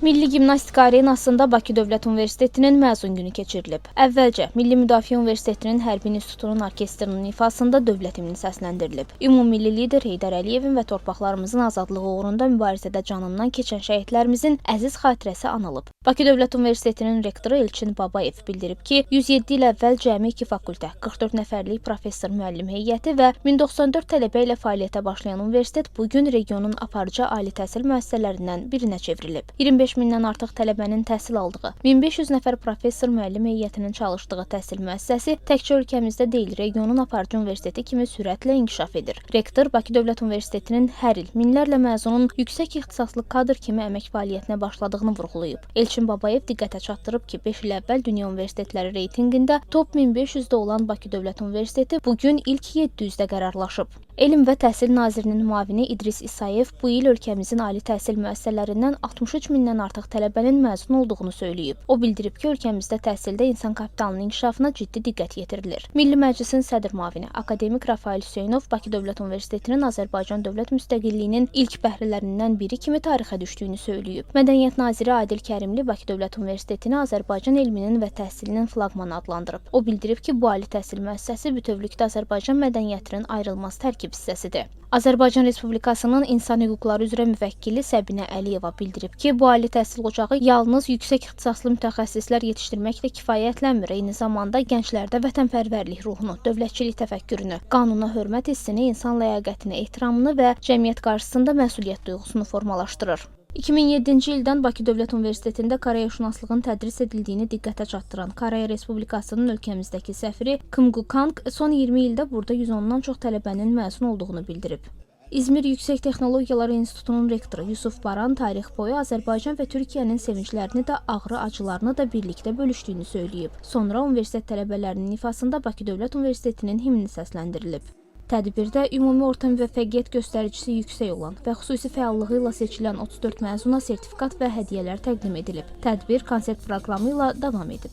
Milli Gimnastika Arenasında Bakı Dövlət Universitetinin məzun günü keçirilib. Əvvəlcə Milli Müdafiə Universitetinin Hərbi İnstitutunun orkestrinin ifasında dövlət himni səsləndirilib. Ümummilli lider Heydər Əliyevin və torpaqlarımızın azadlığı uğrunda mübarizədə canından keçən şəhidlərimizin əziz xatirəsi anılıb. Bakı Dövlət Universitetinin rektoru Elçin Babayev bildirib ki, 107 il əvvəl cəmi 2 fakültə, 44 nəfərlik professor müəllim heyəti və 1094 tələbə ilə fəaliyyətə başlayan universitet bugün regionun aparıcı ali təhsil müəssisələrindən birinə çevrilib. 25 mindən artıq tələbənin təhsil aldığı, 1500 nəfər professor müəllim heyətinin çalışdığı təhsil müəssisəsi təkcə ölkəmizdə deyil, regionun aparıcı universiteti kimi sürətlə inkişaf edir. Rektor Bakı Dövlət Universitetinin hər il minlərlə məzunun yüksək ixtisaslı kadr kimi əmək fəaliyyətinə başladığını vurğulayıb. Elçin Babayev diqqətə çatdırıb ki, 5 il əvvəl Dünya Universitetləri reytinqində top 1500-də olan Bakı Dövlət Universiteti bugün ilk 700-də qərarlaşıb. Elm və Təhsil Nazirinin müavini İdris İsayev bu il ölkəmizin ali təhsil müəssisələrindən 63 mindən artıq tələbənin məzun olduğunu söyləyib. O bildirib ki, ölkəmizdə təhsildə insan kapitalının inkişafına ciddi diqqət yetirilir. Milli Məclisin sədr müavini akademik Rafael Hüseynov Bakı Dövlət Universitetinin Azərbaycan dövlət müstəqilliyinin ilk bəhrələrindən biri kimi tarixə düşdüyünü söyləyib. Mədəniyyət naziri Adil Kərimli Bakı Dövlət Universitetini Azərbaycan elminin və təhsilinin flaqmanı adlandırıb. O bildirib ki, bu ali təhsil müəssisəsi bütövlükdə Azərbaycan mədəniyyətinin ayrılmaz tərkib hissəsidir. Azərbaycan Respublikasının İnsan Hüquqları üzrə müvəkkili Səbinə Əliyeva bildirib ki, bu ali təhsil ocağı yalnız yüksək ixtisaslı mütəxəssislər yetişdirməklə kifayətlənmir, eyni zamanda gənclərdə vətənpərvərlik ruhunu, dövlətçilik təfəkkürünü, qanuna hörmət hissini, insan ləyaqətini, ehtiramını və cəmiyyət qarşısında məsuliyyət duyğusunu formalaşdırır. 2007-ci ildən Bakı Dövlət Universitetində Koreyaşünaslığın tədris edildiyini diqqətə çatdıran Koreya Respublikasının ölkəmizdəki səfiri Kim Gu-kang son 20 ildə burada 110-dan çox tələbənin məzun olduğunu bildirib. İzmir Yüksək Texnologiyalar İnstitutunun rektoru Yusuf Baran tarix boyu Azərbaycan və Türkiyənin sevinclərini də, ağrı acılarını da birlikdə bölüşdüyünü söyləyib. Sonra universitet tələbələrinin ifasında Bakı Dövlət Universitetinin himni səsləndirilib. Tədbirdə ümumi orta müvəffəqiyyət göstəricisi yüksək olan və xüsusi fəallığı ilə seçilən 34 məzuna sertifikat və hədiyyələr təqdim edilib. Tədbir konsert proqramı ilə davam edib.